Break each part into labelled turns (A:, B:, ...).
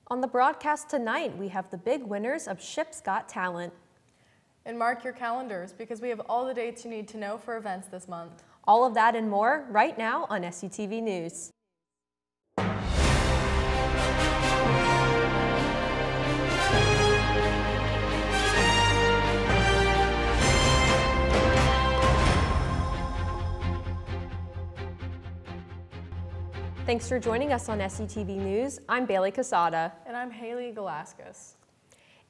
A: On the broadcast tonight, we have the big winners of Ship's Got Talent.
B: And mark your calendars because we have all the dates you need to know for events this month.
A: All of that and more right now on SUTV News. Thanks for joining us on SUTV News. I'm Bailey Casada.
B: And I'm Haley Galaskas.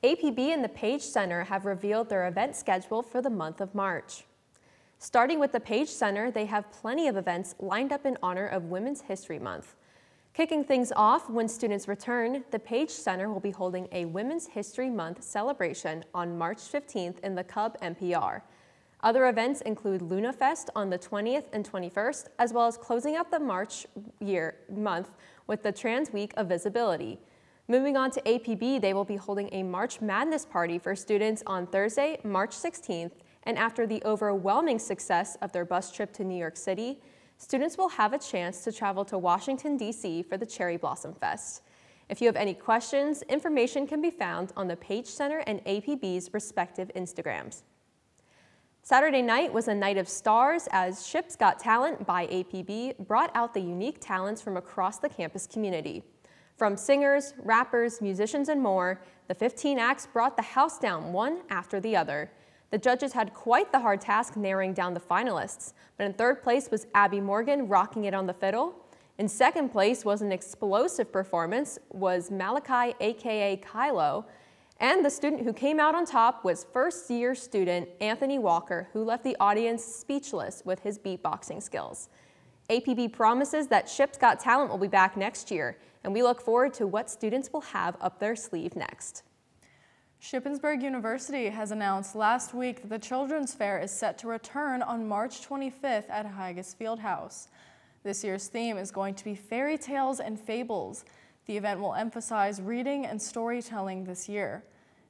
A: APB and the Page Center have revealed their event schedule for the month of March. Starting with the Page Center, they have plenty of events lined up in honor of Women's History Month. Kicking things off when students return, the Page Center will be holding a Women's History Month celebration on March 15th in the Cub MPR. Other events include Luna Fest on the 20th and 21st, as well as closing out the March month with the Trans Week of Visibility. Moving on to APB, they will be holding a March Madness party for students on Thursday, March 16th, and after the overwhelming success of their bus trip to New York City, students will have a chance to travel to Washington, D.C. for the Cherry Blossom Fest. If you have any questions, information can be found on the Page Center and APB's respective Instagrams. Saturday night was a night of stars as Ship's Got Talent by APB brought out the unique talents from across the campus community. From singers, rappers, musicians, and more, the 15 acts brought the house down one after the other. The judges had quite the hard task narrowing down the finalists, but in third place was Abby Morgan rocking it on the fiddle. In second place was an explosive performance was Malachi, aka Kylo, and the student who came out on top was first-year student Anthony Walker, who left the audience speechless with his beatboxing skills. APB promises that Ship's Got Talent will be back next year, and we look forward to what students will have up their sleeve next.
B: Shippensburg University has announced last week that the Children's Fair is set to return on March 25th at Haggis Fieldhouse. This year's theme is going to be fairy tales and fables. The event will emphasize reading and storytelling this year.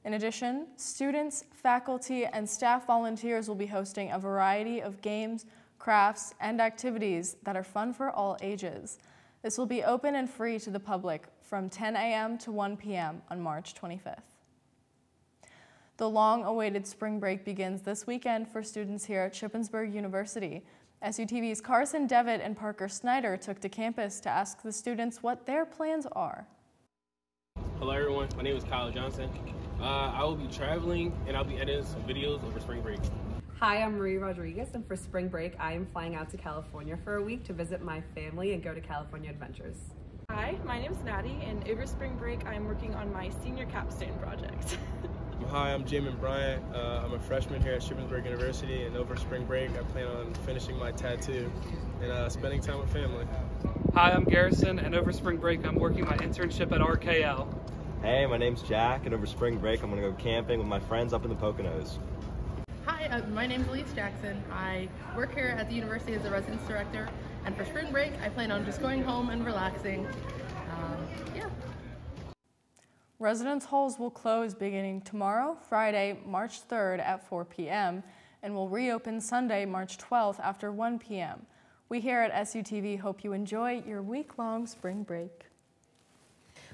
B: In addition, students, faculty, and staff volunteers will be hosting a variety of games, crafts, and activities that are fun for all ages. This will be open and free to the public from 10 a.m. to 1 p.m. on March 25th. The long-awaited spring break begins this weekend for students here at Shippensburg University. SUTV's Carson Devitt and Parker Snyder took to campus to ask the students what their plans are.
C: Hello everyone, my name is Kyle Johnson. I will be traveling and I'll be editing some videos over spring break.
D: Hi, I'm Marie Rodriguez, and for spring break I am flying out to California for a week to visit my family and go to California Adventures.
E: Hi, my name is Maddie, and over spring break I'm working on my senior capstone project.
C: Hi, I'm Jamin Bryant. I'm a freshman here at Shippensburg University, and over spring break I plan on finishing my tattoo and spending time with family.
F: Hi, I'm Garrison, and over spring break I'm working my internship at RKL.
G: Hey, my name's Jack, and over spring break I'm going to go camping with my friends up in the Poconos.
H: Hi, my name's Elise Jackson. I work here at the university as a residence director, and for spring break I plan on just going home and relaxing. Yeah.
B: Residence halls will close beginning tomorrow, Friday, March 3rd at 4 p.m. and will reopen Sunday, March 12th after 1 p.m. We here at SUTV hope you enjoy your week-long spring break.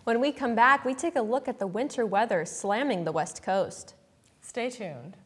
A: When we come back, we take a look at the winter weather slamming the West Coast.
B: Stay tuned.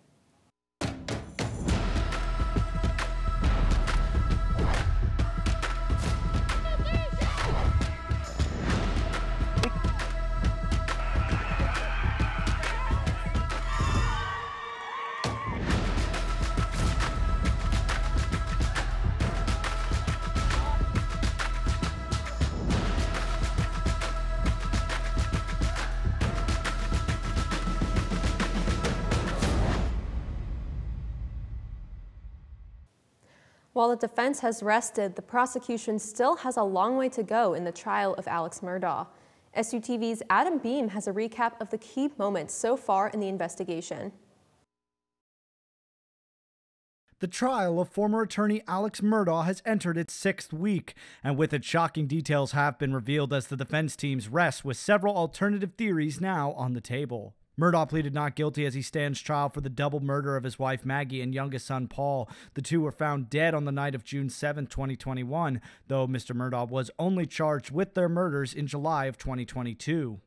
A: While the defense has rested, the prosecution still has a long way to go in the trial of Alex Murdaugh. SUTV's Adam Beam has a recap of the key moments so far in the investigation.
I: The trial of former attorney Alex Murdaugh has entered its 6th week, and with it, shocking details have been revealed as the defense teams rest with several alternative theories now on the table. Murdaugh pleaded not guilty as he stands trial for the double murder of his wife Maggie and youngest son Paul. The two were found dead on the night of June 7, 2021, though Mr. Murdaugh was only charged with their murders in July of 2022.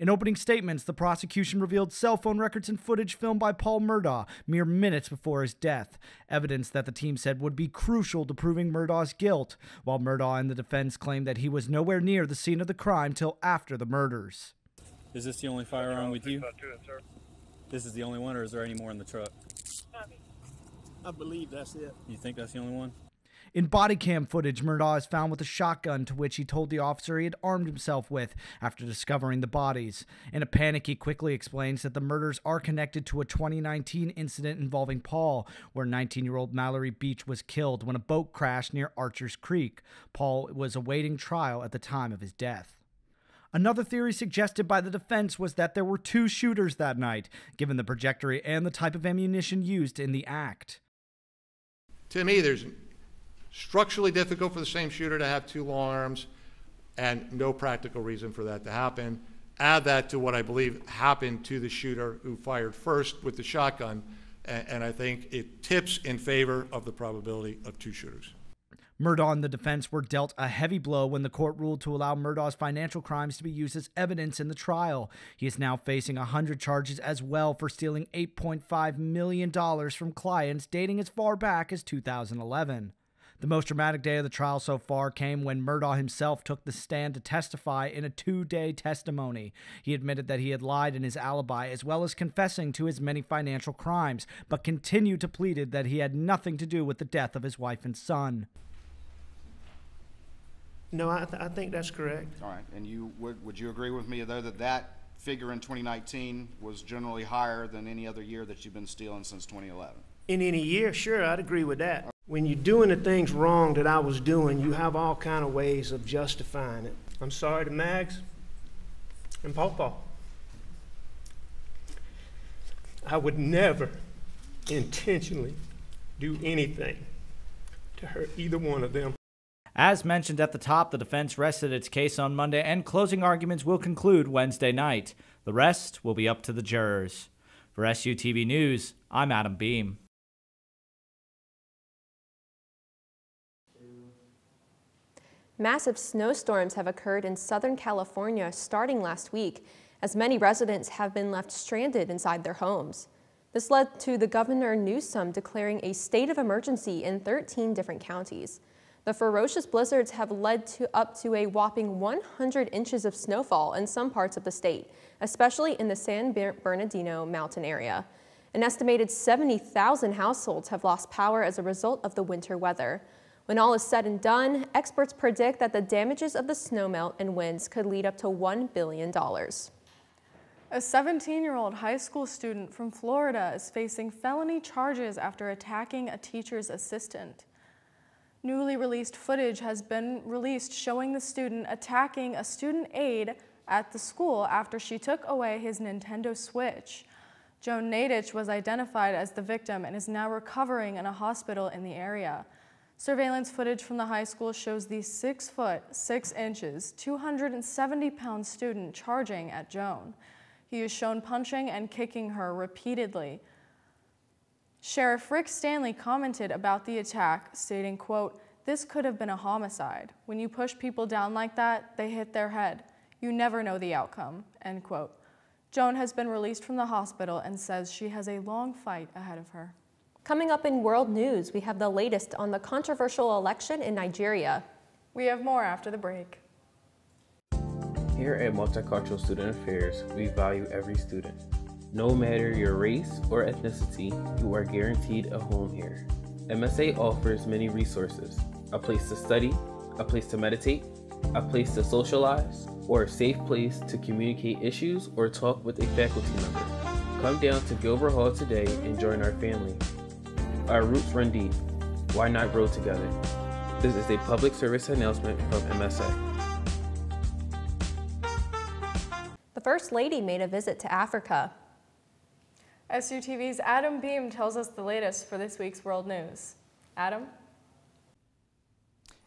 I: In opening statements, the prosecution revealed cell phone records and footage filmed by Paul Murdaugh mere minutes before his death, evidence that the team said would be crucial to proving Murdaugh's guilt, while Murdaugh and the defense claimed that he was nowhere near the scene of the crime till after the murders.
J: Is this the only firearm with you? This is the only one, or is there any more in the truck?
K: I believe that's it.
J: You think that's the only one?
I: In body cam footage, Murdaugh is found with a shotgun to which he told the officer he had armed himself with after discovering the bodies. In a panic, he quickly explains that the murders are connected to a 2019 incident involving Paul, where 19-year-old Mallory Beach was killed when a boat crashed near Archer's Creek. Paul was awaiting trial at the time of his death. Another theory suggested by the defense was that there were two shooters that night, given the trajectory and the type of ammunition used in the act.
L: To me, there's structurally difficult for the same shooter to have two long arms and no practical reason for that to happen. Add that to what I believe happened to the shooter who fired first with the shotgun, and I think it tips in favor of the probability of two shooters.
I: Murdaugh and the defense were dealt a heavy blow when the court ruled to allow Murdaugh's financial crimes to be used as evidence in the trial. He is now facing 100 charges as well for stealing $8.5 million from clients dating as far back as 2011. The most dramatic day of the trial so far came when Murdaugh himself took the stand to testify in a 2-day testimony. He admitted that he had lied in his alibi as well as confessing to his many financial crimes, but continued to plead that he had nothing to do with the death of his wife and son.
K: No, I think that's correct.
M: All right, and you would you agree with me, though, that that figure in 2019 was generally higher than any other year that you've been stealing since 2011?
K: In any year, sure, I'd agree with that. When you're doing the things wrong that I was doing, you have all kind of ways of justifying it. I'm sorry to Mags and Pawpaw. I would never intentionally do anything to hurt either one of them.
I: As mentioned at the top, the defense rested its case on Monday, and closing arguments will conclude Wednesday night. The rest will be up to the jurors. For SUTV News, I'm Adam Beam.
A: Massive snowstorms have occurred in Southern California starting last week, as many residents have been left stranded inside their homes. This led to the Governor Newsom declaring a state of emergency in 13 different counties. The ferocious blizzards have led to up to a whopping 100 inches of snowfall in some parts of the state, especially in the San Bernardino mountain area. An estimated 70,000 households have lost power as a result of the winter weather. When all is said and done, experts predict that the damages of the snowmelt and winds could lead up to $1 billion.
B: A 17-year-old high school student from Florida is facing felony charges after attacking a teacher's assistant. Newly released footage has been released showing the student attacking a student aide at the school after she took away his Nintendo Switch. Joan Nadich was identified as the victim and is now recovering in a hospital in the area. Surveillance footage from the high school shows the 6 foot 6 inches, 270-pound student charging at Joan. He is shown punching and kicking her repeatedly. Sheriff Rick Stanley commented about the attack, stating, quote, "This could have been a homicide. When you push people down like that, they hit their head. You never know the outcome," end quote. Joan has been released from the hospital and says she has a long fight ahead of her.
A: Coming up in world news, we have the latest on the controversial election in Nigeria.
B: We have more after the break.
N: Here at Multicultural Student Affairs, we value every student. No matter your race or ethnicity, you are guaranteed a home here. MSA offers many resources: a place to study, a place to meditate, a place to socialize, or a safe place to communicate issues or talk with a faculty member. Come down to Gilbert Hall today and join our family. Our roots run deep. Why not grow together? This is a public service announcement from MSA.
A: The First Lady made a visit to Africa.
B: SUTV's Adam Beam tells us the latest for this week's world news. Adam?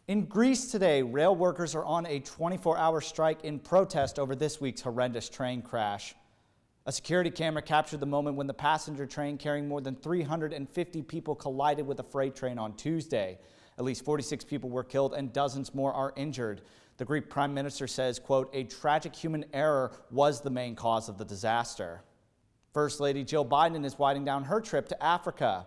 I: In Greece today, rail workers are on a 24-hour strike in protest over this week's horrendous train crash. A security camera captured the moment when the passenger train carrying more than 350 people collided with a freight train on Tuesday. At least 46 people were killed and dozens more are injured. The Greek Prime Minister says, quote, a tragic human error was the main cause of the disaster. First Lady Jill Biden is winding down her trip to Africa.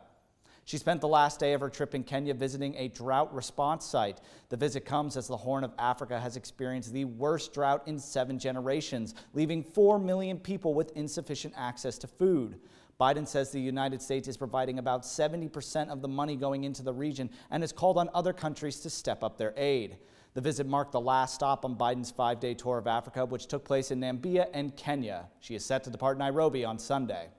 I: She spent the last day of her trip in Kenya visiting a drought response site. The visit comes as the Horn of Africa has experienced the worst drought in 7 generations, leaving 4 million people with insufficient access to food. Biden says the United States is providing about 70% of the money going into the region and has called on other countries to step up their aid. The visit marked the last stop on Biden's 5-day tour of Africa, which took place in Namibia and Kenya. She is set to depart Nairobi on Sunday.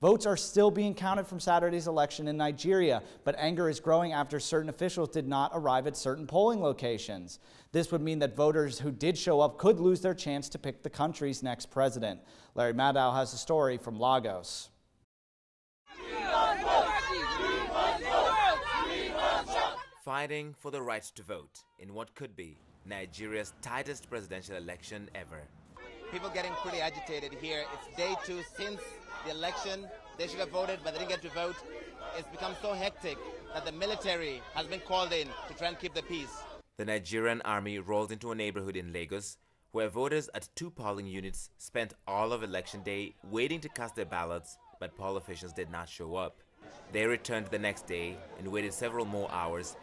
I: Votes are still being counted from Saturday's election in Nigeria, but anger is growing after certain officials did not arrive at certain polling locations. This would mean that voters who did show up could lose their chance to pick the country's next president. Alex Murdaugh has a story from Lagos.
O: Fighting for the right to vote in what could be Nigeria's tightest presidential election ever.
P: People getting pretty agitated here. It's day 2 since the election. They should have voted, but they didn't get to vote. It's become so hectic that the military has been called in to try and keep the peace.
O: The Nigerian army rolled into a neighborhood in Lagos where voters at 2 polling units spent all of election day waiting to cast their ballots, but poll officials did not show up. They returned the next day and waited several more hours,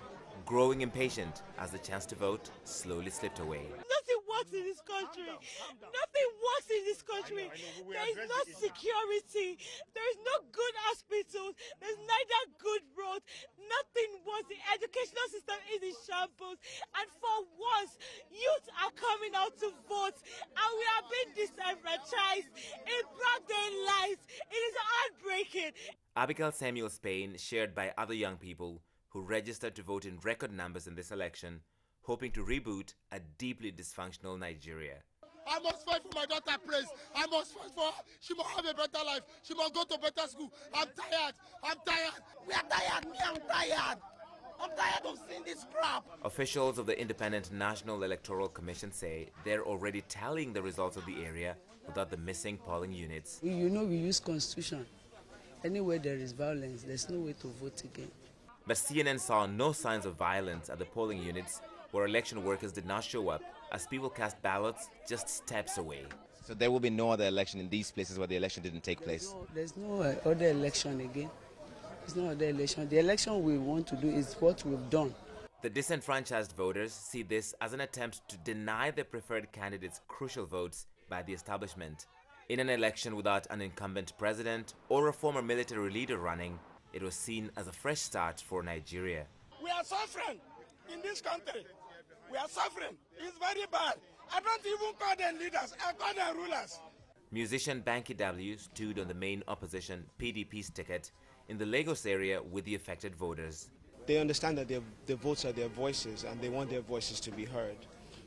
O: growing impatient as the chance to vote slowly slipped away.
Q: Nothing works in this country. Nothing works in this country. There is no security. There is no good hospitals. There's neither good roads. Nothing works. The educational system is in shambles. And for once, youth are coming out to vote. And we are being disenfranchised in broad daylight. It is heartbreaking.
O: Abigail Samuel's pain, shared by other young people who registered to vote in record numbers in this election, hoping to reboot a deeply dysfunctional Nigeria.
R: I must fight for my daughter, praise. I must fight for her. She must have a better life. She must go to better school. I'm tired. I'm tired. We are tired. Me, I'm tired. I'm tired of seeing this crap.
O: Officials of the Independent National Electoral Commission say they're already tallying the results of the area without the missing polling units.
S: You know we use Constitution. Anywhere there is violence, there's no way to vote again.
O: But CNN saw no signs of violence at the polling units where election workers did not show up as people cast ballots just steps away.
P: So there will be no other election in these places where the election didn't take place?
S: There's no other election again. There's no other election. The election we want to do is what we've done.
O: The disenfranchised voters see this as an attempt to deny their preferred candidates crucial votes by the establishment. In an election without an incumbent president or a former military leader running, it was seen as a fresh start for Nigeria.
R: We are suffering in this country. We are suffering. It's very bad. I don't even call them leaders. I call them rulers.
O: Musician Banky W stood on the main opposition PDP's ticket in the Lagos area with the affected voters.
T: They understand that their votes are their voices and they want their voices to be heard.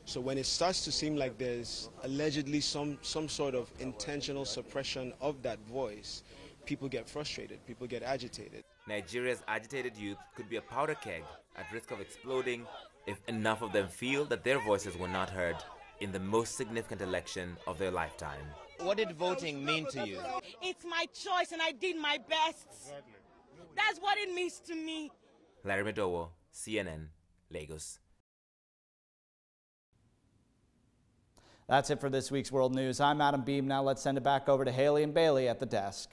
T: So when it starts to seem like there's allegedly some sort of intentional suppression of that voice, people get frustrated, people get agitated.
O: Nigeria's agitated youth could be a powder keg at risk of exploding if enough of them feel that their voices were not heard in the most significant election of their lifetime.
P: What did voting mean to you?
Q: It's my choice and I did my best. That's what it means to me.
O: Alex Murdaugh, CNN, Lagos.
I: That's it for this week's World News. I'm Adam Beam. Now let's send it back over to Haley and Bailey at the desk.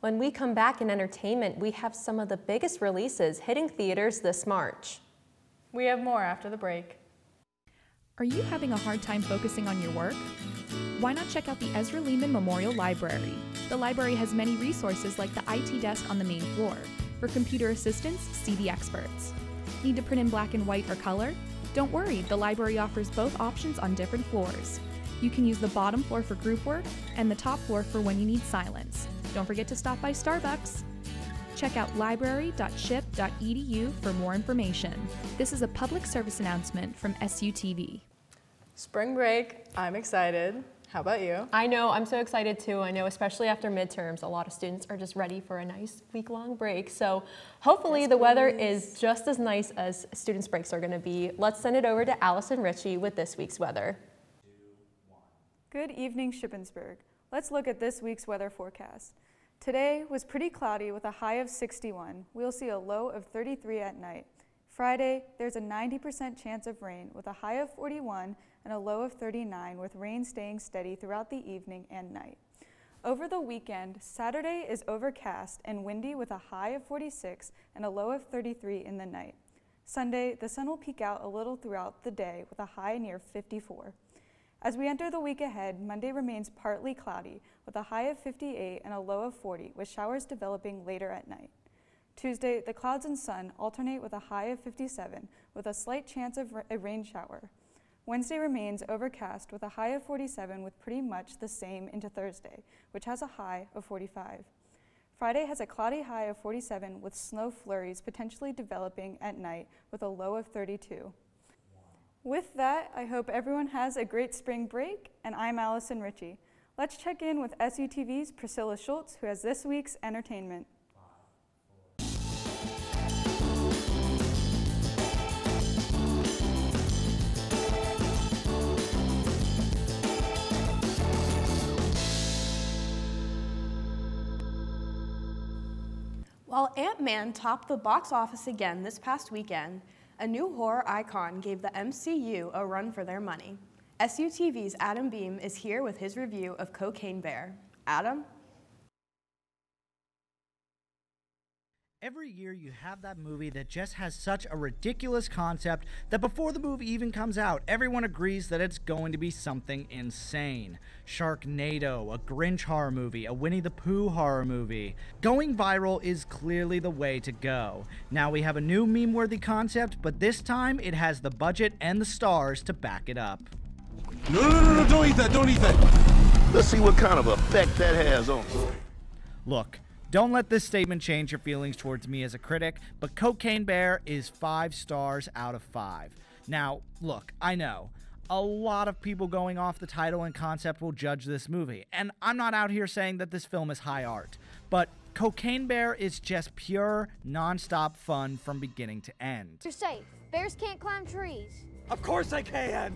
A: When we come back in entertainment, we have some of the biggest releases hitting theaters this March.
B: We have more after the break.
U: Are you having a hard time focusing on your work? Why not check out the Ezra Lehman Memorial Library? The library has many resources like the IT desk on the main floor. For computer assistants, see the experts. Need to print in black and white or color? Don't worry, the library offers both options on different floors. You can use the bottom floor for group work and the top floor for when you need silence. Don't forget to stop by Starbucks. Check out library.ship.edu for more information. This is a public service announcement from SUTV.
B: Spring break, I'm excited. How about you?
A: I know, I'm so excited too. I know, especially after midterms, a lot of students are just ready for a nice week-long break. So hopefully the weather is just as nice as students' breaks are going to be. Let's send it over to Allison Ritchie with this week's weather.
V: Good evening, Shippensburg. Let's look at this week's weather forecast. Today was pretty cloudy with a high of 61. We'll see a low of 33 at night. Friday, there's a 90% chance of rain with a high of 41 and a low of 39, with rain staying steady throughout the evening and night. Over the weekend, Saturday is overcast and windy with a high of 46 and a low of 33 in the night. Sunday, the sun will peek out a little throughout the day with a high near 54. As we enter the week ahead, Monday remains partly cloudy with a high of 58 and a low of 40, with showers developing later at night. Tuesday, the clouds and sun alternate with a high of 57 with a slight chance of a rain shower. Wednesday remains overcast with a high of 47 with pretty much the same into Thursday, which has a high of 45. Friday has a cloudy high of 47 with snow flurries potentially developing at night with a low of 32. With that, I hope everyone has a great spring break, and I'm Allison Ritchie. Let's check in with SUTV's Priscilla Schultz, who has this week's entertainment.
A: While Ant-Man topped the box office again this past weekend, a new horror icon gave the MCU a run for their money. SUTV's Adam Beam is here with his review of Cocaine Bear. Adam?
I: Every year you have that movie that just has such a ridiculous concept that before the movie even comes out, everyone agrees that it's going to be something insane. Sharknado, a Grinch horror movie, a Winnie the Pooh horror movie. Going viral is clearly the way to go. Now we have a new meme-worthy concept, but this time it has the budget and the stars to back it up.
R: No, don't eat that, don't eat that. Let's see what kind of effect that has on us.
I: Look, don't let this statement change your feelings towards me as a critic, but Cocaine Bear is 5 stars out of 5. Now, look, I know, a lot of people going off the title and concept will judge this movie, and I'm not out here saying that this film is high art, but Cocaine Bear is just pure, non-stop fun from beginning to end.
D: You're safe. Bears can't climb trees.
I: Of course I can!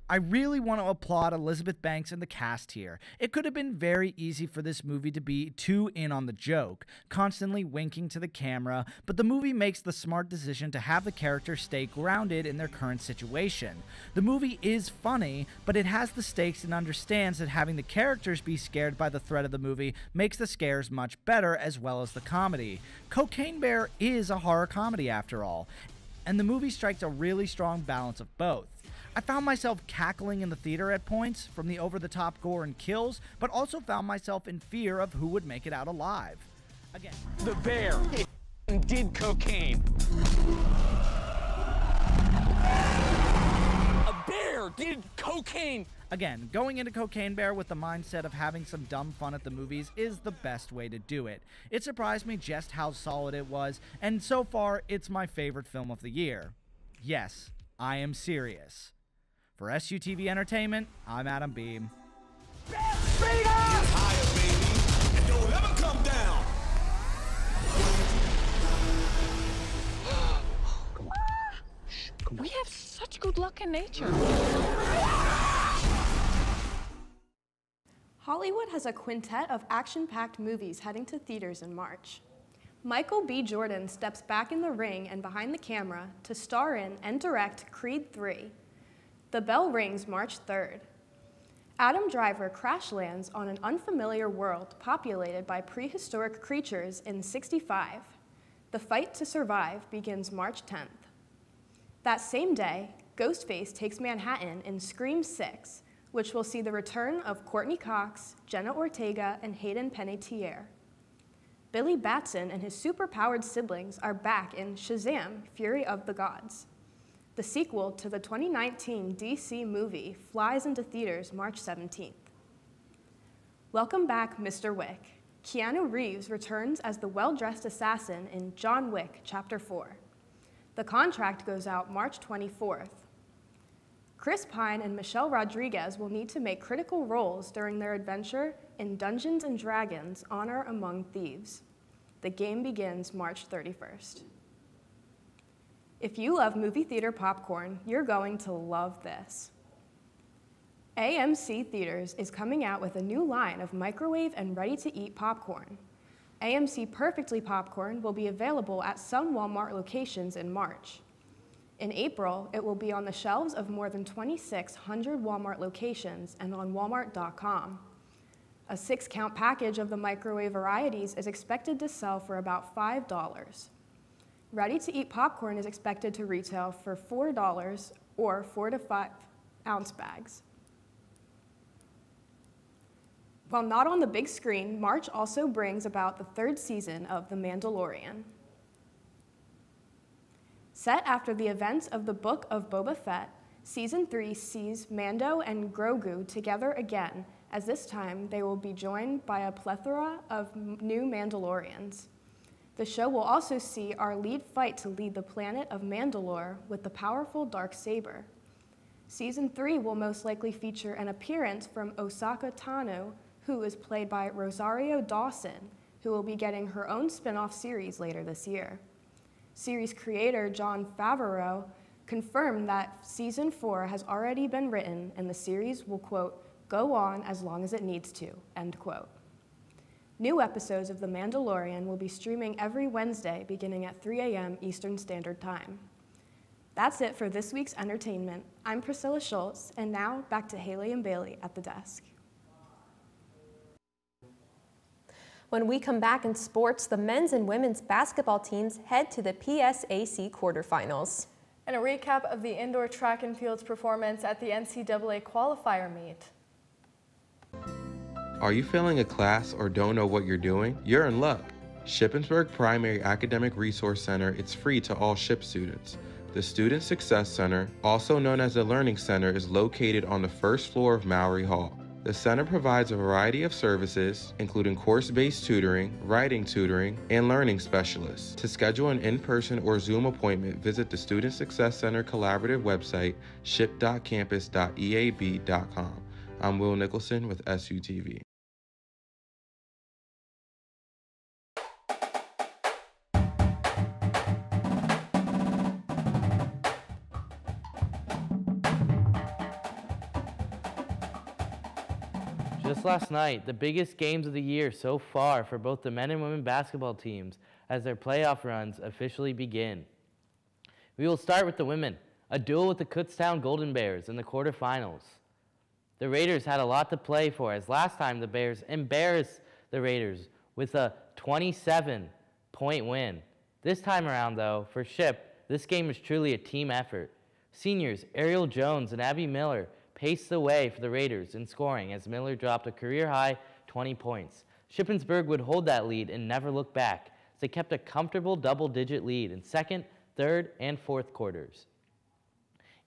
I: I really want to applaud Elizabeth Banks and the cast here. It could have been very easy for this movie to be too in on the joke, constantly winking to the camera, but the movie makes the smart decision to have the characters stay grounded in their current situation. The movie is funny, but it has the stakes and understands that having the characters be scared by the threat of the movie makes the scares much better, as well as the comedy. Cocaine Bear is a horror comedy after all, and the movie strikes a really strong balance of both. I found myself cackling in the theater at points from the over-the-top gore and kills, but also found myself in fear of who would make it out alive. Again,
E: the bear did cocaine. A bear did cocaine.
I: Again, going into Cocaine Bear with the mindset of having some dumb fun at the movies is the best way to do it. It surprised me just how solid it was, and so far, it's my favorite film of the year. Yes, I am serious. For SUTV Entertainment, I'm Adam Beam.
R: Get higher, baby, and don't ever come down.
E: Come on. Come on.
W: We have such good luck in nature.
A: Hollywood has a quintet of action-packed movies heading to theaters in March. Michael B. Jordan steps back in the ring and behind the camera to star in and direct Creed 3. The bell rings March 3rd. Adam Driver crash lands on an unfamiliar world populated by prehistoric creatures in 65. The fight to survive begins March 10th. That same day, Ghostface takes Manhattan in Scream 6, which will see the return of Courtney Cox, Jenna Ortega, and Hayden Panettiere. Billy Batson and his superpowered siblings are back in Shazam! Fury of the Gods. The sequel to the 2019 DC movie flies into theaters March 17th. Welcome back, Mr. Wick. Keanu Reeves returns as the well-dressed assassin in John Wick Chapter 4. The contract goes out March 24th. Chris Pine and Michelle Rodriguez will need to make critical roles during their adventure in Dungeons & Dragons: Honor Among Thieves. The game begins March 31st. If you love movie theater popcorn, you're going to love this. AMC Theaters is coming out with a new line of microwave and ready-to-eat popcorn.
C: AMC Perfectly popcorn will be available at some Walmart locations in March. In April, it will be on the shelves of more than 2,600 Walmart locations and on Walmart.com. A 6-count package of the microwave varieties is expected to sell for about $5. Ready-to-eat popcorn is expected to retail for $4 or 4 to 5 ounce bags. While not on the big screen, March also brings about the 3rd season of The Mandalorian. Set after the events of the Book of Boba Fett, Season 3 sees Mando and Grogu together again, as this time they will be joined by a plethora of new Mandalorians. The show will also see our lead fight to lead the planet of Mandalore with the powerful Darksaber. Season 3 will most likely feature an appearance from Osaka Tano, who is played by Rosario Dawson, who will be getting her own spin-off series later this year. Series creator Jon Favreau confirmed that Season 4 has already been written and the series will, quote, go on as long as it needs to, end quote. New episodes of The Mandalorian will be streaming every Wednesday beginning at 3 a.m. Eastern Standard Time. That's it for this week's entertainment. I'm Priscilla Schultz, and now back to Haley and Bailey at the desk.
A: When we come back in sports, the men's and women's basketball teams head to the PSAC quarterfinals.
B: And a recap of the indoor track and field's performance at the NCAA qualifier meet.
F: Are you failing a class or don't know what you're doing? You're in luck. Shippensburg Primary Academic Resource Center is free to all SHIP students. The Student Success Center, also known as the Learning Center, is located on the 1st floor of Mowry Hall. The center provides a variety of services, including course-based tutoring, writing tutoring, and learning specialists. To schedule an in-person or Zoom appointment, visit the Student Success Center collaborative website, ship.campus.eab.com. I'm Will Nicholson with SUTV.
G: Just last night, the biggest games of the year so far for both the men and women basketball teams as their playoff runs officially begin. We will start with the women, a duel with the Kutztown Golden Bears in the quarterfinals. The Raiders had a lot to play for, as last time the Bears embarrassed the Raiders with a 27-point win. This time around, though, for SHIP, this game is truly a team effort. Seniors Ariel Jones and Abby Miller paced the way for the Raiders in scoring as Miller dropped a career-high 20 points. Shippensburg would hold that lead and never look back, as they kept a comfortable double-digit lead in 2nd, 3rd, and 4th quarters.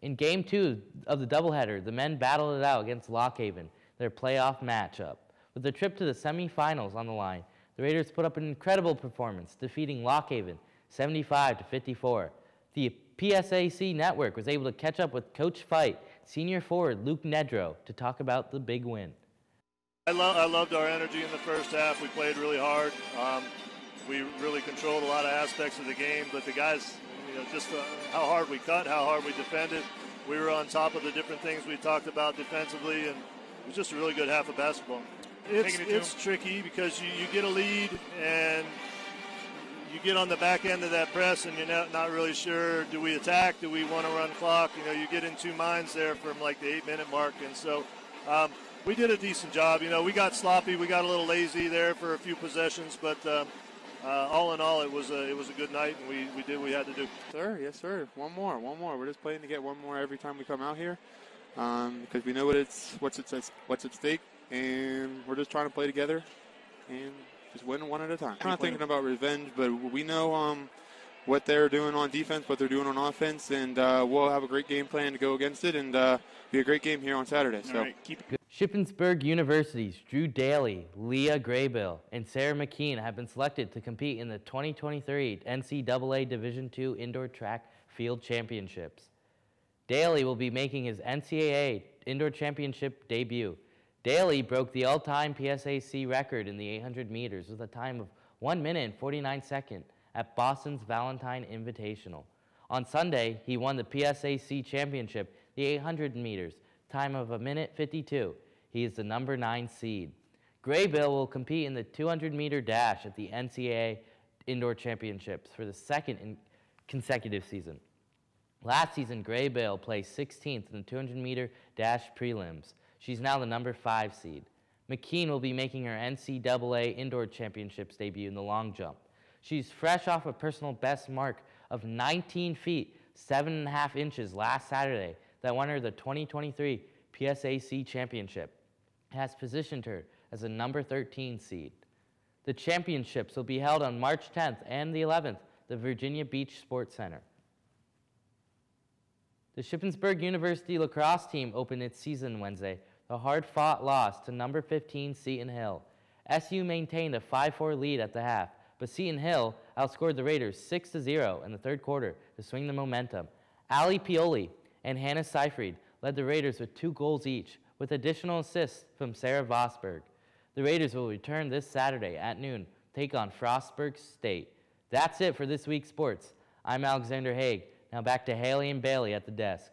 G: In Game 2 of the doubleheader, the men battled it out against Lockhaven, their playoff matchup. With the trip to the semifinals on the line, the Raiders put up an incredible performance, defeating Lockhaven 75-54. The PSAC network was able to catch up with Coach Fight, senior forward Luke Nedrow, to talk about the big win.
X: I loved our energy in the first half. We played really hard. We really controlled a lot of aspects of the game, but the guys, just how hard we cut, how hard we defended. We were on top of the different things we talked about defensively, and it was just a really good half of basketball. It's tricky because you get a lead and you get on the back end of that press and you're not really sure, do we attack, do we want to run clock? You get in two minds there from like the 8-minute mark, and so we did a decent job. We got sloppy, we got a little lazy there for a few possessions, but all in all, it was a good night, and we did what we had to do.
Y: Sir, yes, sir. One more. We're just playing to get one more every time we come out here, because we know what's at stake, and we're just trying to play together and just win one at a time. I'm not thinking about revenge, but we know what they're doing on defense, what they're doing on offense, and we'll have a great game plan to go against it, and be a great game here on Saturday. So keep it.
G: Shippensburg University's Drew Daly, Leah Graybill, and Sarah McKean have been selected to compete in the 2023 NCAA Division II Indoor Track Field Championships. Daly will be making his NCAA Indoor Championship debut. Daly broke the all-time PSAC record in the 800 meters with a time of 1 minute and 49 seconds at Boston's Valentine Invitational. On Sunday, he won the PSAC championship, the 800 meters, time of 1 minute 52. He is the number 9 seed. Graybill will compete in the 200-meter dash at the NCAA Indoor Championships for the second consecutive season. Last season, Graybill placed 16th in the 200-meter dash prelims. She's now the number 5 seed. McKean will be making her NCAA Indoor Championships debut in the long jump. She's fresh off a personal best mark of 19 feet, 7.5 inches last Saturday that won her the 2023 PSAC championship. It has positioned her as a number 13 seed. The championships will be held on March 10th and the 11th at the Virginia Beach Sports Center. The Shippensburg University lacrosse team opened its season Wednesday with a hard-fought loss to number 15 Seton Hill. SU maintained a 5-4 lead at the half, but Seton Hill outscored the Raiders 6-0 in the third quarter to swing the momentum. Ali Pioli and Hannah Seifried led the Raiders with 2 goals each, with additional assists from Sarah Vosberg. The Raiders will return this Saturday at noon, take on Frostburg State. That's it for this week's sports. I'm Alexander Haig. Now back to Haley and Bailey at the desk.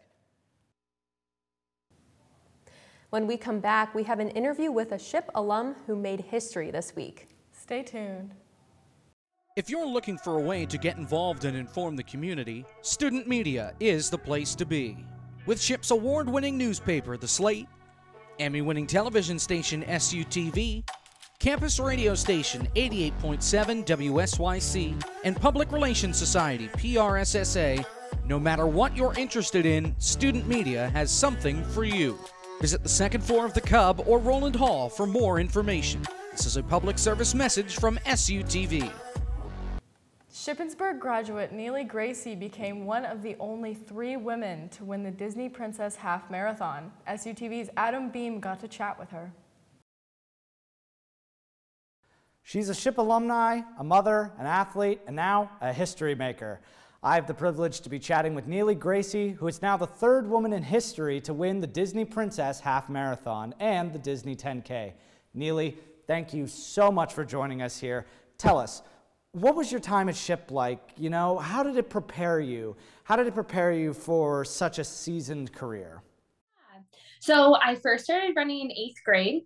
A: When we come back, we have an interview with a SHIP alum who made history this week.
B: Stay tuned.
H: If you're looking for a way to get involved and inform the community, student media is the place to be. With SHIP's award-winning newspaper, The Slate, Emmy-winning television station SUTV, campus radio station 88.7 WSYC, and Public Relations Society PRSSA, no matter what you're interested in, student media has something for you. Visit the second floor of the Cub or Roland Hall for more information. This is a public service message from SUTV.
B: Shippensburg graduate Neely Gracie became one of the only 3 women to win the Disney Princess Half Marathon. SUTV's Adam Beam got to chat with her.
I: She's a SHIP alumni, a mother, an athlete, and now a history maker. I have the privilege to be chatting with Neely Gracie, who is now the 3rd woman in history to win the Disney Princess Half Marathon and the Disney 10K. Neely, thank you so much for joining us here. Tell us, what was your time at SHIP like? You know, how did it prepare you? How did it prepare you for such a seasoned career?
J: So I first started running in 8th grade.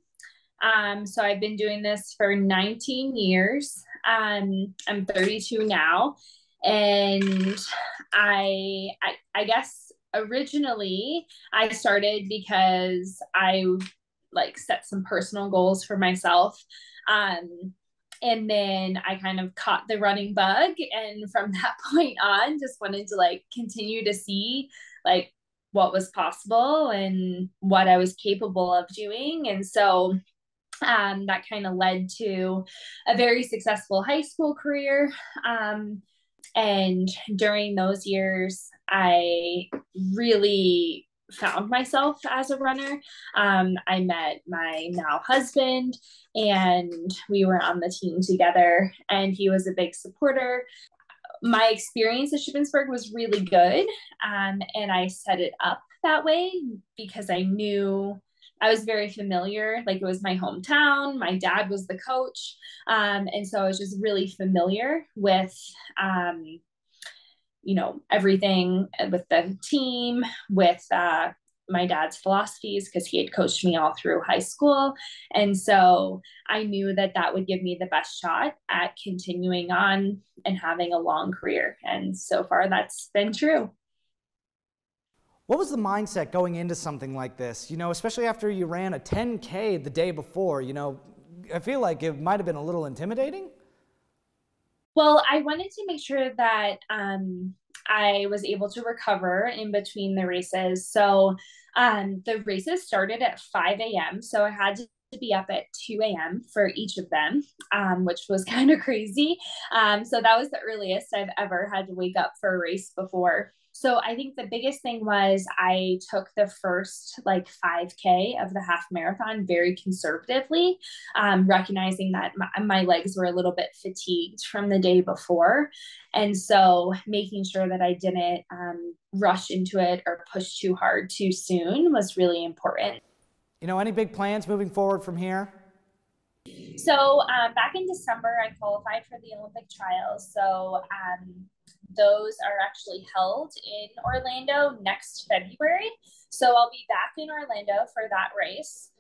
J: So I've been doing this for 19 years. I'm 32 now. And I guess originally I started because I set some personal goals for myself. And then I kind of caught the running bug. And from that point on, just wanted to continue to see what was possible and what I was capable of doing. And so that kind of led to a very successful high school career. And during those years, I really found myself as a runner. I met my now husband, and we were on the team together, and he was a big supporter. My experience at Shippensburg was really good, and I set it up that way because I knew I was very familiar. It was my hometown. My dad was the coach. And so I was just really familiar with, everything with the team, with my dad's philosophies, because he had coached me all through high school. And so I knew that that would give me the best shot at continuing on and having a long career. And so far that's been true.
I: What was the mindset going into something like this? You know, especially after you ran a 10K the day before, I feel like it might have been a little intimidating.
J: Well, I wanted to make sure that I was able to recover in between the races. So the races started at 5 a.m. So I had to be up at 2 a.m. for each of them, which was kind of crazy. So that was the earliest I've ever had to wake up for a race before. So I think the biggest thing was I took the first 5K of the half marathon very conservatively, recognizing that my legs were a little bit fatigued from the day before. And so making sure that I didn't rush into it or push too hard too soon was really important.
I: Any big plans moving forward from here?
J: So back in December, I qualified for the Olympic trials. So those are actually held in Orlando next February. So I'll be back in Orlando for that race.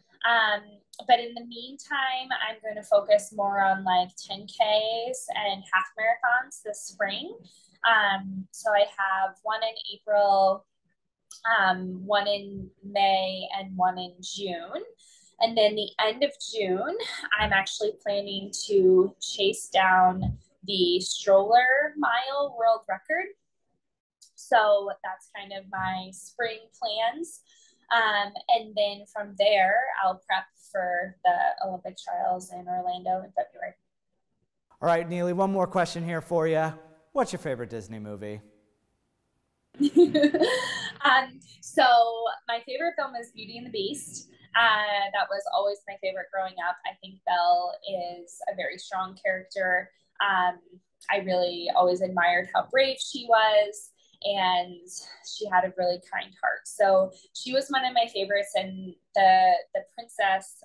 J: But in the meantime, I'm going to focus more on like 10Ks and half marathons this spring. So I have one in April, one in May, and one in June. And then the end of June, I'm actually planning to chase down the stroller mile world record. So that's kind of my spring plans. And then from there, I'll prep for the Olympic trials in Orlando in February.
I: All right, Neely, one more question here for you. What's your favorite Disney movie?
J: So my favorite film is Beauty and the Beast. That was always my favorite growing up. I think Belle is a very strong character. I really always admired how brave she was, and she had a really kind heart. So she was one of my favorites, and the princess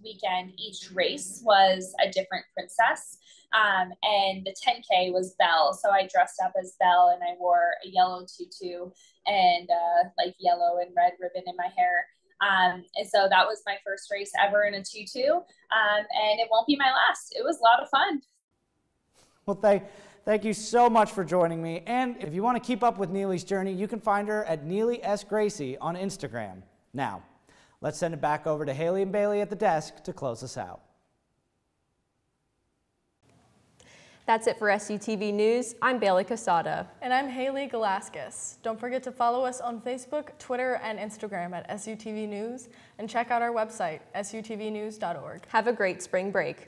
J: weekend, each race was a different princess. And the 10K was Belle. So I dressed up as Belle, and I wore a yellow tutu and like yellow and red ribbon in my hair. And so that was my first race ever in a tutu. And it won't be my last. It was a lot of fun.
I: Well, thank you so much for joining me. And if you want to keep up with Neely's journey, you can find her at Neely S. Gracie on Instagram. Now, let's send it back over to Haley and Bailey at the desk to close us out.
A: That's it for SUTV News. I'm Bailey Casada.
B: And I'm Haley Galaskis. Don't forget to follow us on Facebook, Twitter, and Instagram at SUTV News, and check out our website, sutvnews.org.
A: Have a great spring break.